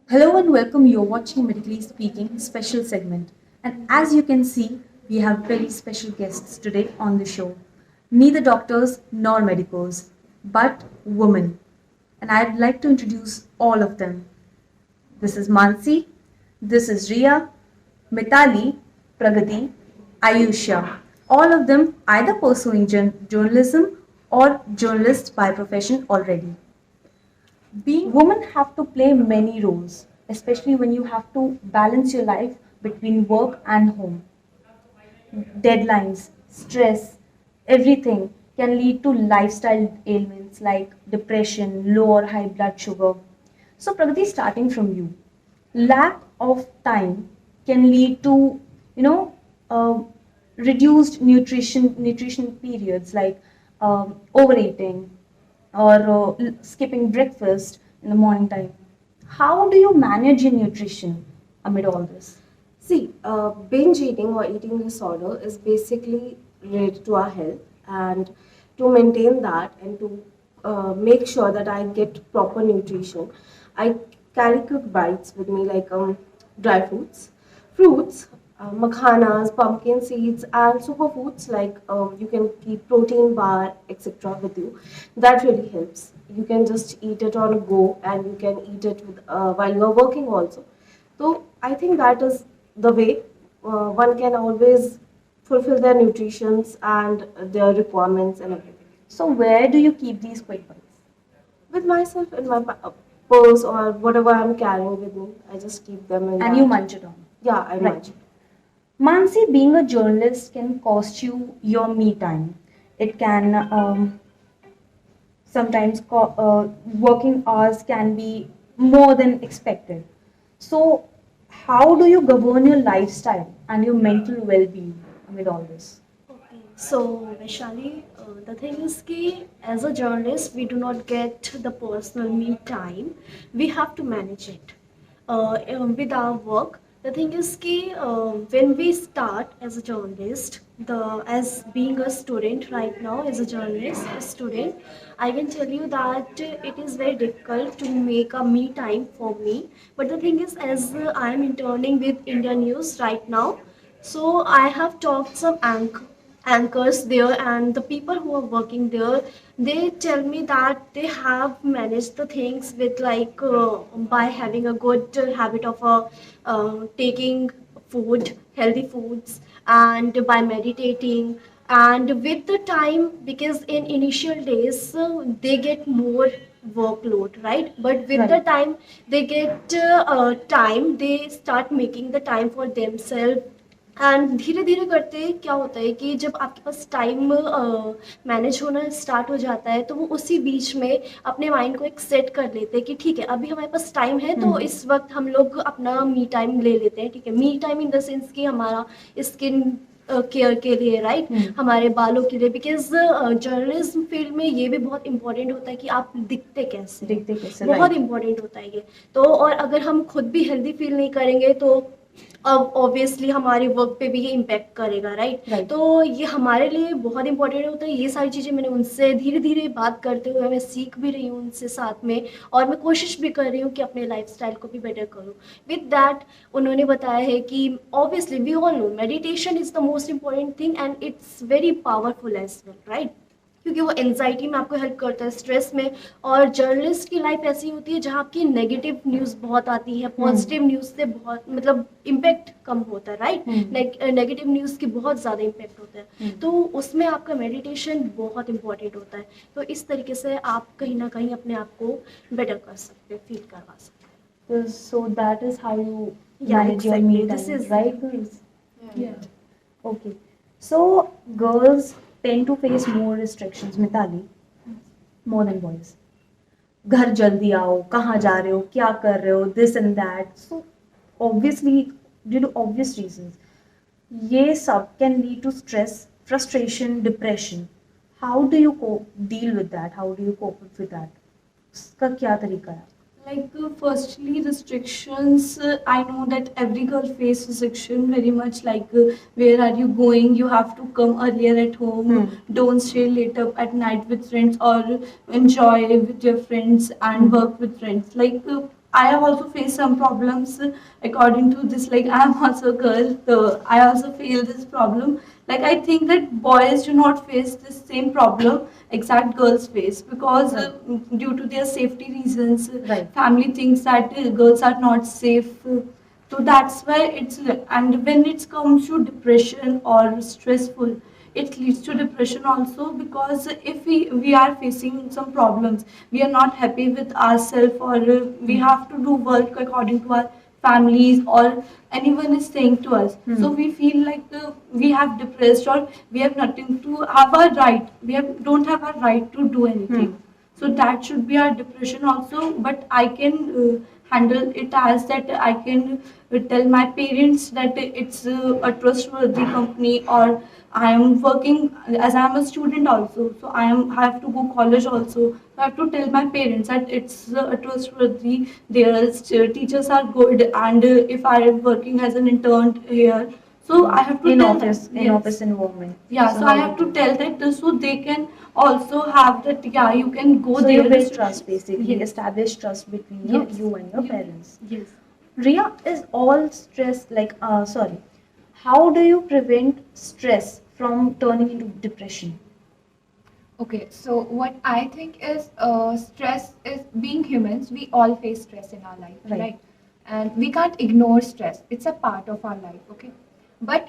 Hello and welcome. You're watching Medically Speaking special segment. And as you can see, we have very special guests today on the show. Neither doctors nor medicals, but women. And I'd like to introduce all of them. This is Mansi, this is Ria, Mitali, Pragati, Ayusha. All of them either pursuing journalism or journalists by profession already. Being women have to play many roles, especially when you have to balance your life between work and home. Deadlines, stress, everything can lead to lifestyle ailments like depression, low or high blood sugar. So, Pragati, starting from you, lack of time can lead to, you know, uh, reduced nutrition periods like overeating or skipping breakfast in the morning time. How do you manage your nutrition amid all this? See, binge eating or eating disorder is basically related to our health, and to maintain that and to make sure that I get proper nutrition, I carry quick bites with me like dry fruits, makhanas, pumpkin seeds, and superfoods like you can keep protein bar, etc. with you. That really helps. You can just eat it on a go, and you can eat it while you are working also. So I think that is the way one can always fulfill their nutritions and their requirements and everything. So, where do you keep these quick bites? With myself in my purse or whatever I'm carrying with me, I just keep them in. And you munch it on. Yeah, I Right. munch. Mansi, being a journalist can cost you your me time. It can sometimes working hours can be more than expected. So, how do you govern your lifestyle and your mental well-being amid all this? Okay, so Vaishali, the thing is कि as a journalist we do not get the personal me time. We have to manage it with our work. The thing is कि when we start as a journalist, the as being a student right now as a journalist, a student, I can tell you that it is very difficult to make a me time for me. But the thing is, as I am interning with India News right now, so I have talked some anchors there, and the people who are working there, they tell me that they have managed the things with like by having a good habit of taking food, healthy foods, and by meditating. And with the time, because in initial days they get more workload, right? But with the Right. time they get time, they start making the time for themselves. And धीरे धीरे करते क्या होता है कि जब आपके पास time manage होना स्टार्ट हो जाता है तो वो उसी बीच में अपने माइंड को एक सेट कर लेते हैं कि ठीक है अभी हमारे पास टाइम है तो इस वक्त हम लोग अपना मी टाइम ले लेते हैं, ठीक है। Me time in the sense कि हमारा स्किन केयर के लिए, राइट, हमारे बालों के लिए, बिकॉज जर्नलिज्म फील्ड में ये भी बहुत इंपॉर्टेंट होता है कि आप दिखते कैसे, बहुत इंपॉर्टेंट होता है ये। तो और अगर हम खुद भी हेल्दी फील नहीं करेंगे तो अब ऑब्वियसली हमारे वर्क पे भी ये इम्पैक्ट करेगा, राइट। तो ये हमारे लिए बहुत इंपॉर्टेंट होता है। ये सारी चीज़ें मैंने उनसे धीरे धीरे बात करते हुए मैं सीख भी रही हूँ उनसे साथ में, और मैं कोशिश भी कर रही हूँ कि अपने लाइफस्टाइल को भी बेटर करूँ। विद दैट उन्होंने बताया है कि obviously we all know meditation is the most important thing and it's very powerful as well, right, क्योंकि वो एनजाइटी में आपको हेल्प करता है, स्ट्रेस में। और जर्नलिस्ट की लाइफ ऐसी होती है जहाँ आपकी नेगेटिव न्यूज़ बहुत आती है, पॉजिटिव न्यूज़ से बहुत मतलब इम्पैक्ट कम होता है, राइट। नेगेटिव न्यूज़ की बहुत ज़्यादा इम्पैक्ट होता है, तो उसमें आपका मेडिटेशन बहुत इंपॉर्टेंट होता है। तो इस तरीके से आप कहीं ना कहीं अपने आप को बेटर कर सकते हैं, फील करवा सकते हैं। So that is how you Yeah, manage your exactly. me time, This is- right, girls? Yeah. Okay. So girls tend to face more restrictions, Mitali, more than boys. घर जल्दी आओ, कहाँ जा रहे हो, क्या कर रहे हो, this and that. So obviously, due to obvious reasons, ये सब can lead to stress, frustration, depression. How do you deal with that? How do you cope up with that? उसका क्या तरीका है? Firstly, restrictions. I know that every girl faces restriction very much. Where are you going? You have to come earlier at home. Don't stay late up at night with friends, or enjoy with your friends and work with friends. I have also faced some problems according to this. Like I am also a girl, so I also feel this problem. Like I think that boys do not face this same problem exact girls face because due to their safety reasons, Right. family thinks that girls are not safe. So that's why it's, and when it comes to depression or stressful, it leads to depression also, because if we are facing some problems, we are not happy with ourselves, or we have to do work according to our families, or anyone is saying to us. So we feel like we have depressed, or we have nothing to have a right, don't have a right to do anything. So that should be our depression also. But I can handle it as that I can tell my parents that it's a trustworthy company, or I am working as I am a student also. So I have to go college also. So I have to tell my parents that it's a trustworthy. Their teachers are good, and if I am working as an intern here, so I have to In tell office, them. in office environment. Yeah, so I how have you to do tell that so they can also have that. Yeah, you can go So there. you build trust basically, Yes. establish trust between Yes. you and your You- parents. Yes. Ria, is all stress sorry, how do you prevent stress from turning into depression? Okay, so what I think is stress is being humans, we all face stress in our life, Right. right? And we can't ignore stress. It's a part of our life, okay? But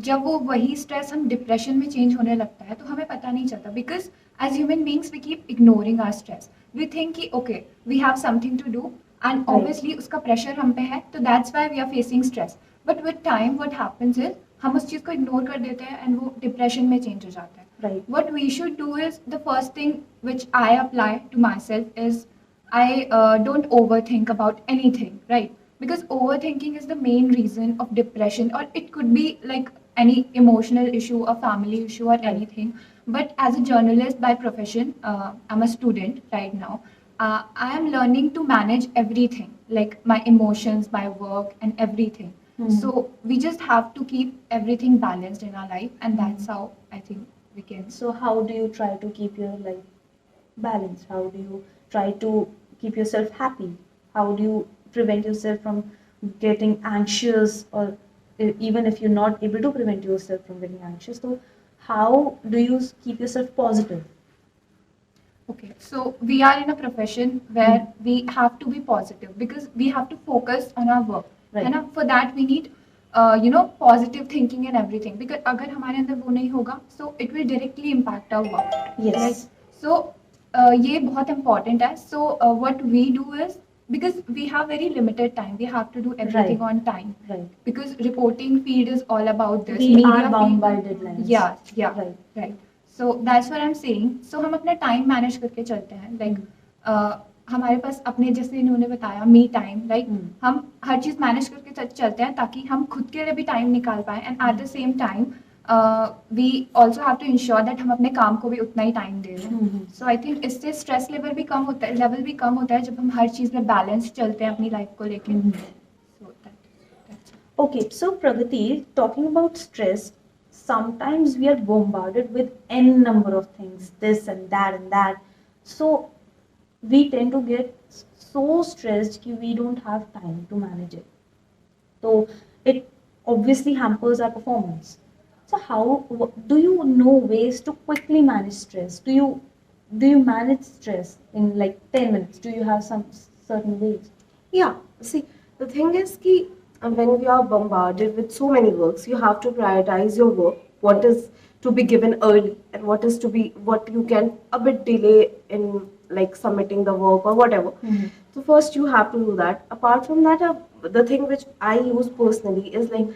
जब वो वही stress हम depression में change होने लगता है तो हमें पता नहीं चलता, because as human beings we keep ignoring our stress. We think कि okay, we have something to do and Right. obviously उसका pressure हम पे है, तो that's why we are facing stress. But with time what happens is हम उस चीज़ को ignore कर देते हैं and वो depression में change हो जाता है. Right. What we should do is, the first thing which I apply to myself is I don't overthink about anything, right? Because overthinking is the main reason of depression, or it could be like any emotional issue, a family issue, or anything. But as a journalist by profession, I'm a student right now. I am learning to manage everything, like my emotions, my work, and everything. So we just have to keep everything balanced in our life, and that's how I think we can. So how do you try to keep your life balanced? How do you try to keep yourself happy? How do you prevent yourself from getting anxious, or even if you're not able to prevent yourself from getting anxious, so how do you keep yourself positive? Okay, so we are in a profession where we have to be positive because we have to focus on our work. Right. है ना? For that we need, positive thinking and everything. Because अगर हमारे अंदर वो नहीं होगा, so it will directly impact our work. Yes. Right? So ये बहुत important है. So what we do is, because we have very limited time, we have to do everything Right. on time. Right. Because reporting field is all about this. We Media are bound by field- deadlines. Yeah, yeah. Right. Right. So that's what I'm saying. So हम अपना time manage करके चलते हैं. Like हमारे पास अपने, जैसे इन्होंने बताया, me time. Like हम हर चीज़ manage करके चलते हैं ताकि हम खुद के लिए भी time निकाल पाएं. And at the same time, we also have to ensure that हम अपने काम को भी उतना ही time दे रहे हैं. So I think इससे stress level भी कम होता है, जब हम हर चीज़ में balance चलते हैं अपनी life को लेके. So that's it. Okay, so Pragati, talking about stress, sometimes we are bombarded with n number of things, this and that and that. So we tend to get so stressed that we don't have time to manage it. So it obviously hampers our performance. So do you know ways to quickly manage stress? Do you manage stress in like 10 minutes? Do you have some certain ways? Yeah, see, the thing is ki, when we are bombarded with so many works, you have to prioritize your work, what is to be given early and what you can a bit delay in like submitting the work or whatever. So first you have to do that. Apart from that, the thing which I use personally is like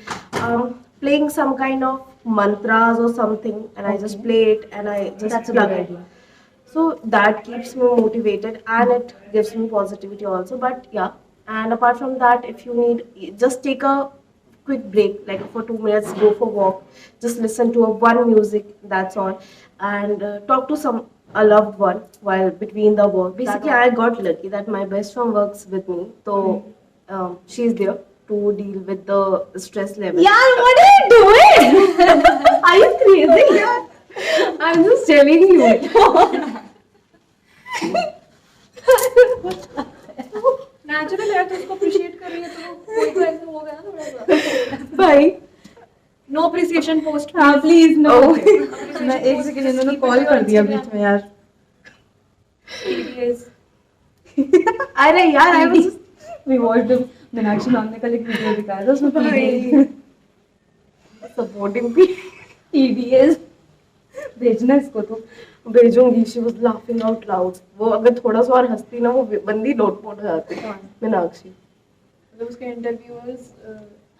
playing some kind of mantras or something, and I just play it and I just That's a plug good it. idea. So that keeps me motivated and it gives me positivity also. But yeah, and apart from that, if you need, just take a quick break, like for 2 minutes, go for walk, just listen to one music, that's all, and talk to a loved one while between the work. Basically, I got lucky that my best friend works with me, so she's there to deal with the stress level. Yeah, what are you doing? Are you crazy? I'm just telling you. Now natural है तो उसको appreciate कर रही है तो कोई तो ऐसे हो गया ना थोड़ा सा भाई नो अप्रिसिएशन पोस्ट हाँ प्लीज नो Okay. मैं एक सेकंड इन्होंने कॉल कर दिया बीच में यार TDS अरे यार I was we watched Meenakshi ma'am ने कल एक वीडियो दिखाया था उसमें भाई सपोर्टिंग भी TDS भेजना इसको तो भेजूंगी. She was laughing out loud. वो अगर थोड़ा सा और हंसती ना वो बंदी लोटपोट हो जाती. मीनाक्षी मतलब उसके इंटरव्यूअर्स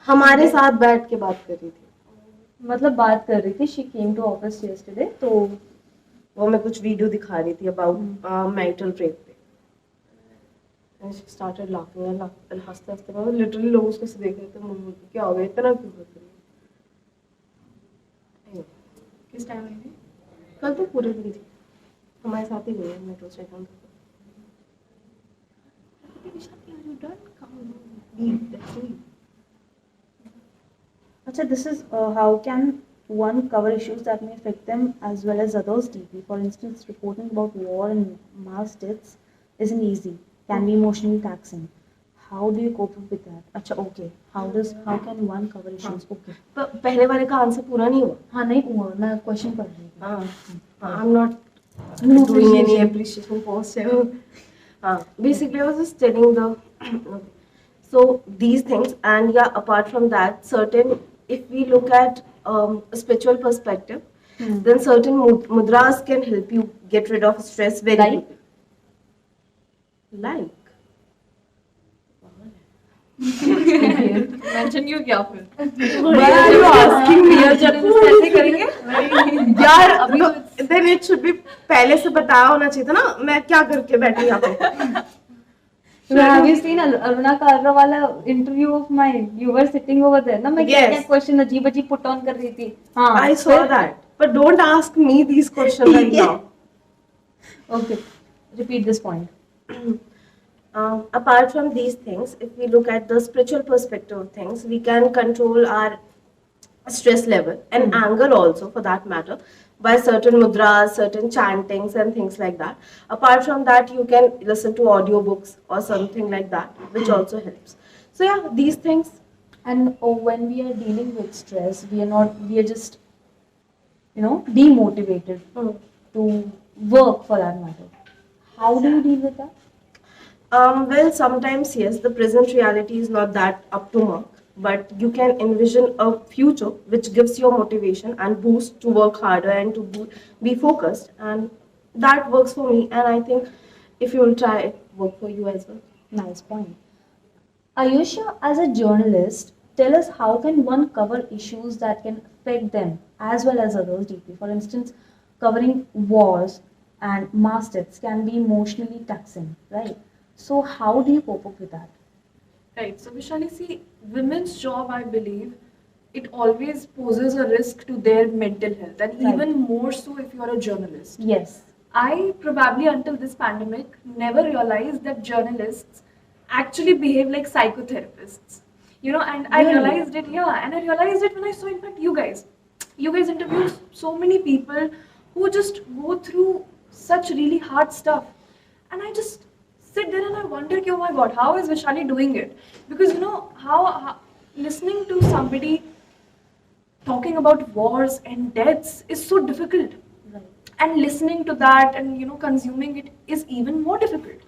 हमारे साथ बैठ के बात कर रही थी. मतलब बात कर रही थी she came to office yesterday तो वो मैं कुछ वीडियो दिखा रही थी अबाउट मेंटल रेप पे. And she started laughing and हंसते हंसते मैं लिटरली लोग उसको से देख रहे थे. मुझे बोलते क्या हो गया इतना क्यों हंस रही है. किस टाइम आई थी कल तो पूरे दिन थी. हमारे साथ ही गई है मेट्रो स्टेशन पे. Acha, this is how can one cover issues that may affect them as well as others deeply. For instance, reporting about war and mass deaths isn't easy, can be emotionally taxing. How do you cope up with that? Acha, okay. How can one cover issues? Okay. पहले वाले का answer पूरा नहीं हुआ. हाँ नहीं हुआ मैं क्वेश्चन पढ़ रही थी. हाँ I'm not doing any appreciation post here. Basically I was just telling the so these things, and yeah, apart from that, certain, if we look at a spiritual perspective, then certain mudras can help you get rid of stress very Like? quickly. Like? Mention क्यों किया फिर Why are you asking me? कैसे करेंगे यार अभी then it should be पहले से बताया होना चाहिए था ना. मैं क्या करके बैठी यहाँ पे. So have you seen Aruna Kalra वाला interview of mine? You were sitting over there. ना मैं क्या Yes. क्या question अजीब अजीब put on कर रही थी. हाँ. I saw that, but don't ask me these questions right now. Okay. Repeat this point. Apart from these things, if we look at the spiritual perspective of things, we can control our stress level and anger also, for that matter, by certain mudras, certain chantings and things like that. Apart from that, you can listen to audiobooks or something like that, which also helps. So yeah, these things. And when we are dealing with stress, we are just, demotivated to work for that matter. How do you deal with that? Well, sometimes yes, the present reality is not that up to mark, but you can envision a future which gives you motivation and boost to work harder and to be focused, and that works for me. And I think if you will try, it work for you as well. Nice point. Ayusha, as a journalist, tell us how can one cover issues that can affect them as well as others deeply. For instance, covering wars and mass deaths can be emotionally taxing, right? So how do you cope up with that? Right. So Vishali, see, women's job, I believe, it always poses a risk to their mental health, and Right. even more so if you're a journalist. Yes. I probably until this pandemic never realized that journalists actually behave like psychotherapists. And I Really? realized it, yeah, and I realized it when I saw, in fact, you guys. You guys interview so many people who just go through such really hard stuff. And I just sit there and I wonder, oh my god, how is Vishali doing it? Because how listening to somebody talking about wars and deaths is so difficult. Right. And listening to that and consuming it is even more difficult.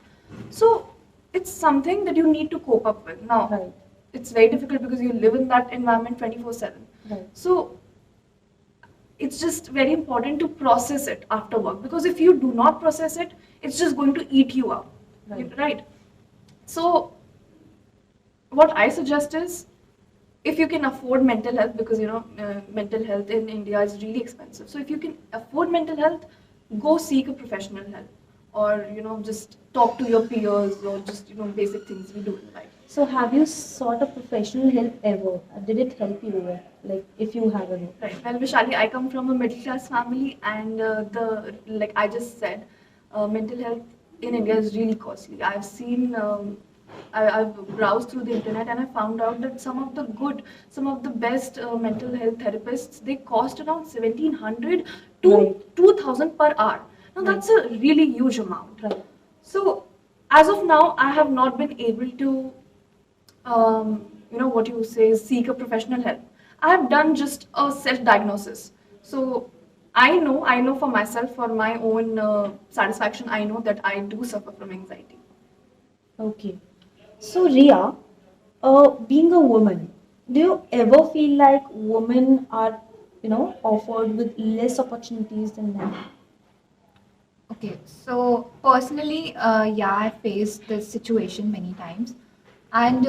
So it's something that you need to cope up with. Now, Right. it's very difficult because you live in that environment 24/7. Right. So it's just very important to process it after work, because if you do not process it, it's just going to eat you up. Right? So what I suggest is, if you can afford mental health, because mental health in India is really expensive. So if you can afford mental health, go seek a professional help, or just talk to your peers, or just basic things we do in life. So have you sought a professional help ever? Did it help you? Like if you have any? Right. Well, Vishali, I come from a middle class family, and like I just said, mental health in India is really costly. I've seen. I've browsed through the internet and I found out that some of the best mental health therapists, they cost around 1,700 to Right. 2,000 per hour. Now that's a really huge amount. Right. So as of now, I have not been able to, what you say, seek a professional help. I have done just a self-diagnosis. So I know for myself, for my own satisfaction, I know that I do suffer from anxiety. Okay. So, Ria, being a woman, do you ever feel like women are, offered with less opportunities than men? Okay, so personally, yeah, I faced this situation many times, and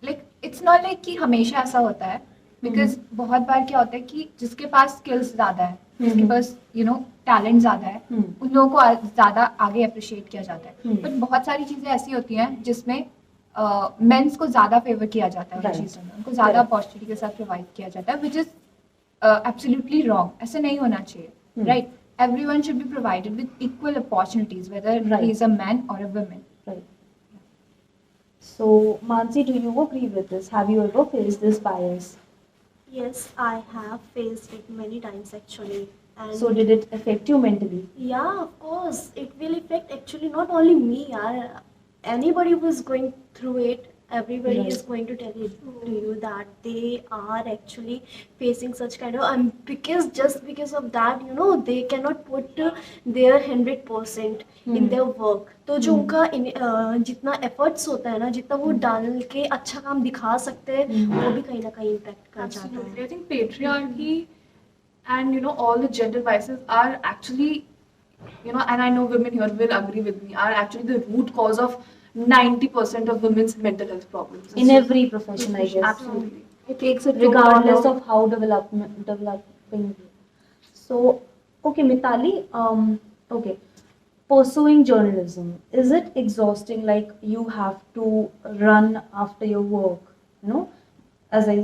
like it's not like कि हमेशा ऐसा होता है, because बहुत बार क्या होता है कि जिसके पास skills ज़्यादा है, जिसके पास talent ज़्यादा है, उन लोगों को ज़्यादा आगे appreciate किया जाता है, but बहुत सारी चीज़ें ऐसी होती हैं जिसमें मेंस को ज़्यादा फेवर किया जाता है उन चीज़ों में, उनको ज़्यादा अपॉर्चुनिटी के साथ प्रोवाइड किया जाता है, which is absolutely wrong. ऐसे नहीं होना चाहिए, right? Everyone should be provided with equal opportunities, whether he is a man or a woman. Right. So, Mansi, do you agree with this? Have you ever faced this bias? Yes, I have faced it many times actually. And So, did it affect you mentally? yeah, of course, it will affect actually not only me, anybody who is going through it. Everybody Right. is going to tell you to you that they are actually facing such kind of because just because of that, they cannot put their 100% in their work. तो जो उनका जितना efforts होता है ना, जितना वो डाल के अच्छा काम दिखा सकते हैं, वो भी कहीं ना कहीं impact कर जाता Absolutely. है. I think patriarchy and all the gender biases are actually, and I know women here will agree with me, are actually the root cause of 90% of women's mental health problems. In every profession, I guess. Absolutely. It takes a toll Regardless on of how developing. So, okay, Mitali, okay, pursuing journalism, is it exhausting? Like you have to run after your work, as I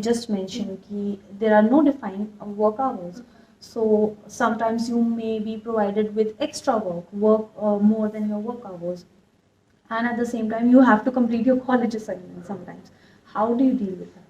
just mentioned, there are no defined work hours. So sometimes you may be provided with extra work more than your work hours, and at the same time you have to complete your college assignment sometimes. How do you deal with that?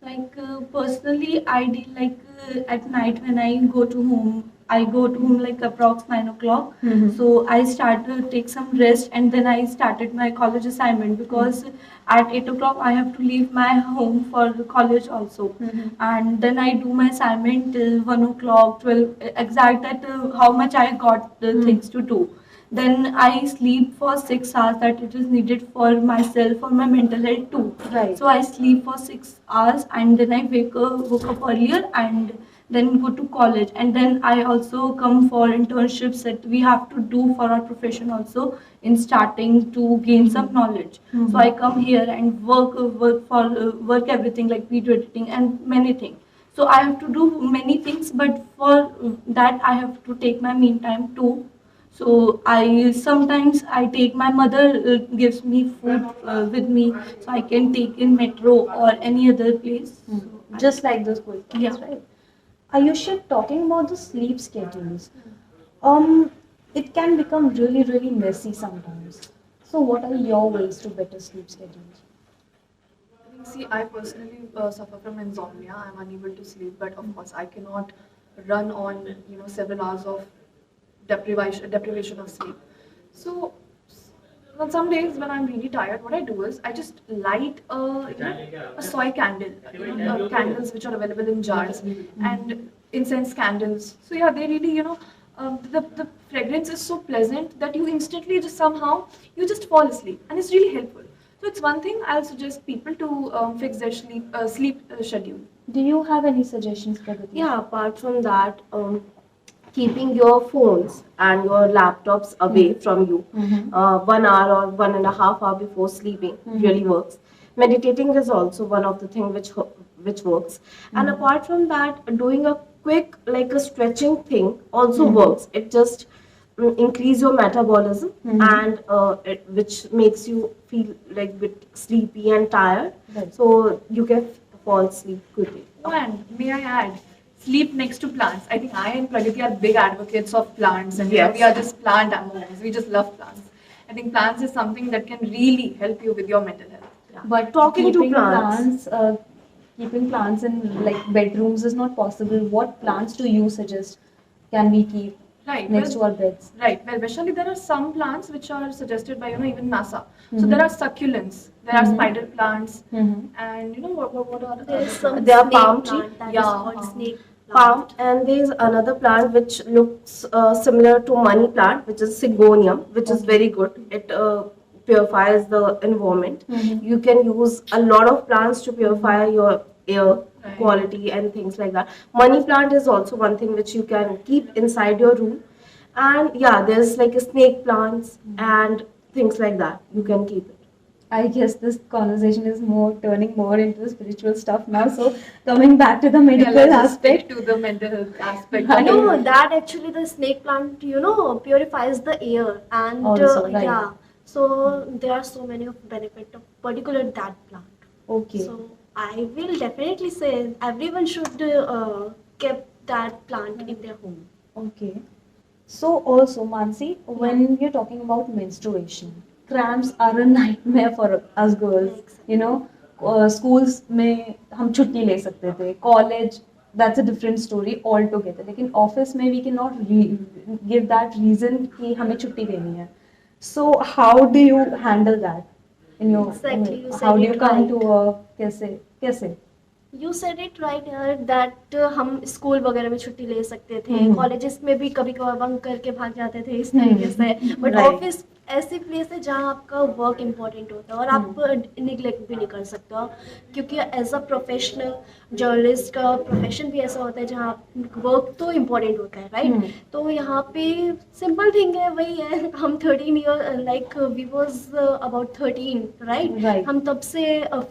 Like personally, I deal like at night when I go to home. I go to home like approx 9 o'clock. So I start to take some rest, and then I started my college assignment because at 8 o'clock I have to leave my home for the college also. And then I do my assignment till 1 o'clock, 12 exact at how much I got the things to do. Then I sleep for 6 hours that it is needed for myself, for my mental health too. Right. So I sleep for 6 hours and then I woke up earlier and then go to college. And then I also come for internships that we have to do for our profession also in starting to gain some knowledge. So I come here and work everything like video editing and many things. So I have to do many things, but for that I have to take my mean time too. So I sometimes I take my mother gives me food with me, so I can take in metro or any other place. So Just like the school kids, Yeah. right? Ayushi, talking about the sleep schedules, it can become really, really messy sometimes. So, what are your ways to better sleep schedules? See, I personally suffer from insomnia. I'm unable to sleep, but of course, I cannot run on several hours of deprivation of sleep. So on some days when I'm really tired, what I do is I just light a soy candle, candles which are available in jars, and incense candles. So yeah, they really the fragrance is so pleasant that you instantly just somehow you just fall asleep, and it's really helpful. So it's one thing I'll suggest people to fix their sleep schedule. Do you have any suggestions, Pragati? Yeah, apart from that, keeping your phones and your laptops away from you 1 hour or 1.5 hour before sleeping really works. Meditating is also one of the things which works. And apart from that, doing a quick like a stretching thing also works. It just increase your metabolism and which makes you feel like bit sleepy and tired. Right. So you can fall asleep quickly. Oh, and may I add, sleep next to plants. I think I and Pragati are big advocates of plants, and Yes. we are just plant animals. We just love plants. I think plants is something that can really help you with your mental health. But Talking to keeping plants. keeping plants in like bedrooms is not possible. What plants do you suggest can we keep? Right. next to our beds. Right. Well, Vaishali, there are some plants which are suggested by even NASA. So Mhm. there are succulents, there are Mhm. spider plants, Mhm. and what are There other is some plants? There are snake palm tree. plant that is Yeah, called palm. snake Palm, plant. and there is another plant which looks similar to money plant, which is Sigonium, which is very good. It purifies the environment. Mhm. You can use a lot of plants to purify your air Right. quality and things like that. Money plant is also one thing which you can keep inside your room. And yeah, there's like a snake plants and things like that. You can keep it. I guess this conversation is more turning more into spiritual stuff now. So coming back to the medical Let's just stick aspect. to the mental health aspect. Right. No, that actually the snake plant, purifies the air and Also, right. yeah. So there are so many of benefit of particular that plant. Okay. So I will definitely say everyone should keep that plant in their home. Okay. So also, Mansi, when you're talking about menstruation, cramps are a nightmare for us girls. Exactly. Schools में हम छुट्टी ले सकते थे. College, that's a different story altogether. लेकिन office में we cannot give that reason कि हमें छुट्टी लेनी है. So how do you handle that in your? Exactly, you How said do you it come to right. work? कैसे? You said it right यार that हम स्कूल वगैरह में छुट्टी ले सकते थे, हम्म। कॉलेजेस में भी कभी कभार बंक करके भाग जाते थे इस तरीके से, बट Right. ऑफिस ऐसी प्लेस है जहाँ आपका वर्क इम्पोर्टेंट होता है और आप निगलेक्ट भी नहीं कर सकते हो, क्योंकि एज अ प्रोफेशनल जर्नलिस्ट का प्रोफेशन भी ऐसा होता है जहाँ वर्क तो इम्पोर्टेंट होता है राइट. तो यहाँ पे सिंपल थिंग है, वही है, हम 13 year like we was about 13 right. Right. हम तब से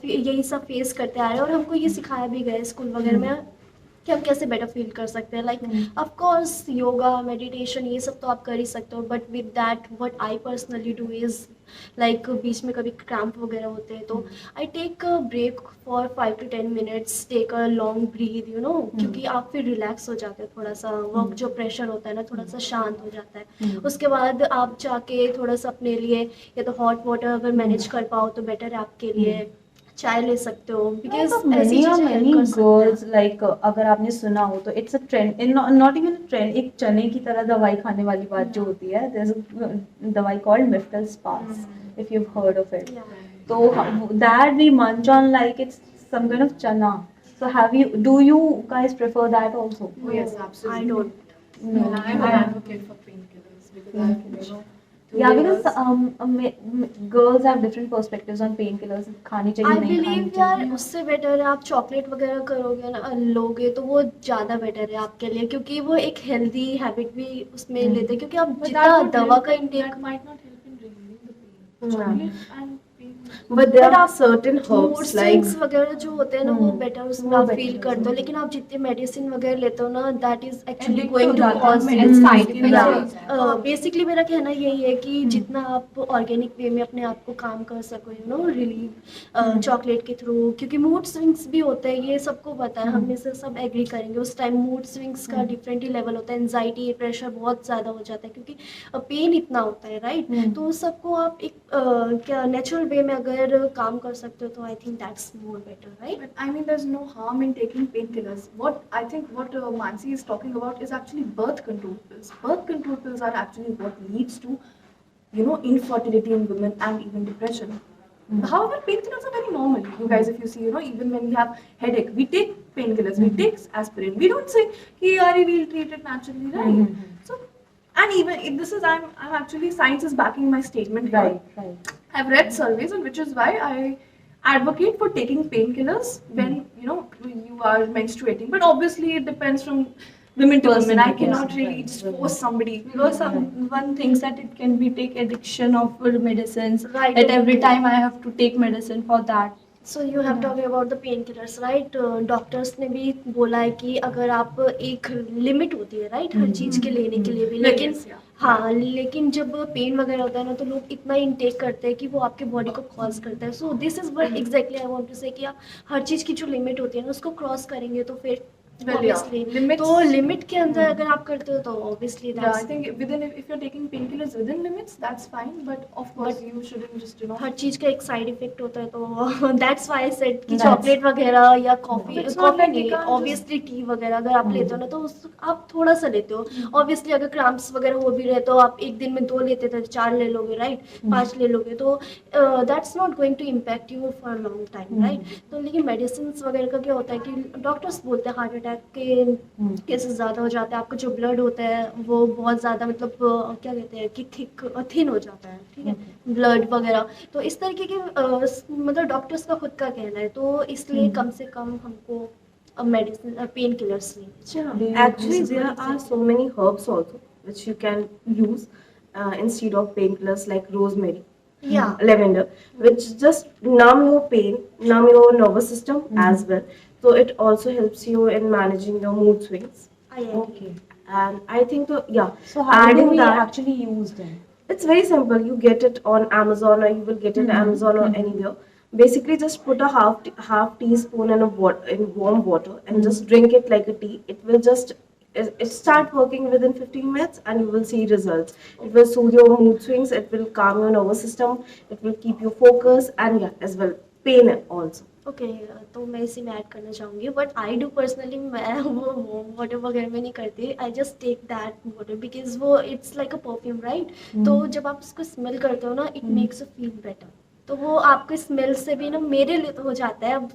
यही सब फेस करते आ रहे हैं और हमको ये सिखाया भी गया है स्कूल वगैरह में कि हम कैसे बेटर फील कर सकते हैं. Like of course yoga meditation ये सब तो आप कर ही सकते हो, but with that what I personally do is like बीच में कभी क्रैम्प वगैरह होते हैं तो I take a break for 5 to 10 minutes, take a long breath क्योंकि आप फिर रिलैक्स हो जाते हो, थोड़ा सा वर्क जो प्रेशर होता है ना थोड़ा सा शांत हो जाता है. उसके बाद आप जाके थोड़ा सा अपने लिए या तो हॉट वाटर अगर मैनेज कर पाओ तो बेटर है आपके लिए, चाय ले सकते हो, बिकॉज ऐसी many चीजें हेल्प कर सकते girls हैं. like अगर आपने सुना हो तो it's a trend in not even trend, एक चने की तरह दवाई खाने वाली बात जो होती है, there's a दवाई called Miftal Spas if you've heard of it. Yeah. तो that we munch on like it's some kind of chana. So do you guys prefer that also? Oh yes, absolutely. I don't. No. And I'm an advocate for painkillers because I've through Yeah, years- because girls have different perspectives on painkillers. खानी चाहिए आई नहीं खानी believe चाहिए. यार उससे better है आप chocolate वगैरह करोगे ना लोगे तो वो ज़्यादा बेटर है आपके लिए, क्योंकि वो एक हेल्दी हैबिट भी उसमें लेते हैं, क्योंकि आप But जितना that would दवा help का in- intake that might not help in relieving the pain. Yeah. Chocolate and pain. But there But are आप certain mood herbs like swings वगैरह जो होते हैं ना वो बेटर उसमें वो आप better फील है, करते हो, लेकिन आप जितने मेडिसिन वगैरह लेते हो ना that is actually Addict going हो टू जाते हैं, कॉज मेरे side effects Yeah. हो जाते हैं. बेसिकली मेरा कहना यही है कि जितना आप ऑर्गेनिक वे में अपने आप को काम कर सको रिलीव चॉकलेट के थ्रू, क्योंकि मूड स्विंग्स भी होते हैं, ये सबको पता है, हम में से सब एग्री करेंगे उस टाइम मूड स्विंग्स का डिफरेंट ही लेवल होता है, एंजाइटी प्रेशर बहुत ज़्यादा हो जाता है क्योंकि पेन इतना होता है राइट. तो उस सबको आप एक क्या नेचुरल वे में अगर काम कर सकते हो तो I think that's more better right. But I mean, there's no harm in taking painkillers. What Mansi is talking about is actually birth control pills. Birth control pills are actually what leads to, infertility in women and even depression. However, painkillers are very normal. You guys, if you see, even when we have headache, we take painkillers, we take aspirin. We don't say, "Hey, Ari, we'll treat it naturally," right? So, and even if this is, I'm actually science is backing my statement here. Right. I've read surveys, and which is why I advocate for taking painkillers when you are menstruating. But obviously, it depends from women to Person women. I to cannot person, really right, just right. force somebody. Because someone thinks that it can be take addiction of medicines. Right. That every time I have to take medicine for that. So you have talking about the pain killers right. Doctors ने भी बोला है कि अगर आप एक limit होती है राइट हर चीज़ के लेने के लिए भी, लेकिन Yes, yeah. हाँ लेकिन जब पेन वगैरह होता है ना तो लोग इतना इनटेक करते हैं कि वो आपके बॉडी को कॉज करता है. So this is what exactly I want to say कि आप हर चीज़ की जो लिमिट होती है ना उसको क्रॉस करेंगे तो फिर Well, yeah. obviously. Limits. तो लिमिट के अंदर अगर आप करते हो तो obviously Yeah, I that's think within, if you're taking painkillers within limits, that's fine. But of course, you shouldn't just, हर चीज का एक साइड इफेक्ट होता है तो दैट्स व्हाई आई सेड कि That's- चॉकलेट वगैरह या coffee It's not coffee like you नहीं can't ऑब्वियसली टी वगैरह अगर आप लेते हो ना तो आप थोड़ा सा लेते हो ऑब्वियसली अगर क्रैम्प्स वगैरह हो भी रहे तो आप एक दिन में 2 लेते थे 4 ले लोगे राइट 5 ले लोगे तो that's not going to impact you for long time right तो लेकिन मेडिसिन वगैरह का क्या होता है कि डॉक्टर्स बोलते हैं हार्ट अटैक के केसेस ज़्यादा हो जाते हैं आपका जो ब्लड होता है वो बहुत ज़्यादा मतलब क्या कहते हैं कि थिक थिन हो जाता है ठीक है ब्लड वगैरह तो इस तरीके के मतलब डॉक्टर्स का खुद का कहना है तो इसलिए कम से कम हमको मेडिसिन पेन किलर्स लेने चाहिए Actually, there are so many herbs also which you can use instead of painkillers like rosemary, Yeah. lavender, which just numb your pain, numb your nervous system as well. So it also helps you in managing your mood swings. I agree. Okay. And I think that, yeah, So how do adding we that, actually use them? it's very simple. You get it on Amazon or you will get it Amazon or anywhere. Basically, just put a half teaspoon in warm water and just drink it like a tea. It will just it start working within 15 minutes and you will see results. It will soothe your mood swings. It will calm your nervous system. It will keep you focused and yeah, as well pain also. Okay तो मैं इसी में add करना चाहूँगी but I do personally मैं वो water वगैरह में नहीं करती I just take that water because वो it's like a perfume right तो जब आप उसको स्मेल करते हो ना it makes you feel better तो वो आपके स्मेल से भी ना मेरे लिए तो हो जाता है अब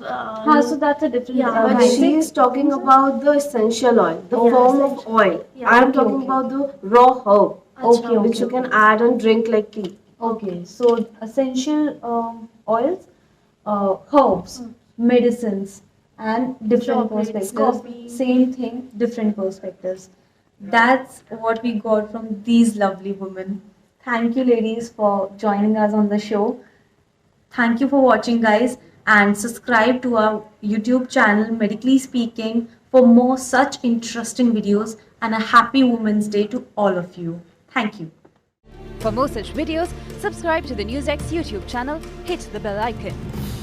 हाँ, so that's a different. Yeah, But Right. she is talking about the essential oil, the Yeah, form of essential. oil. Yeah, I am okay, talking okay. about the raw herb, अच्छा, which you can add and drink like tea. Okay, so essential oils, herbs, medicines, and different Chocolates, perspectives. coffee. Same thing, different perspectives. That's what we got from these lovely women. Thank you, ladies, for joining us on the show. Thank you for watching, guys, and subscribe to our YouTube channel, Medically Speaking, for more such interesting videos. And a happy Women's Day to all of you. Thank you. For more such videos, subscribe to the NewsX YouTube channel, hit the bell icon.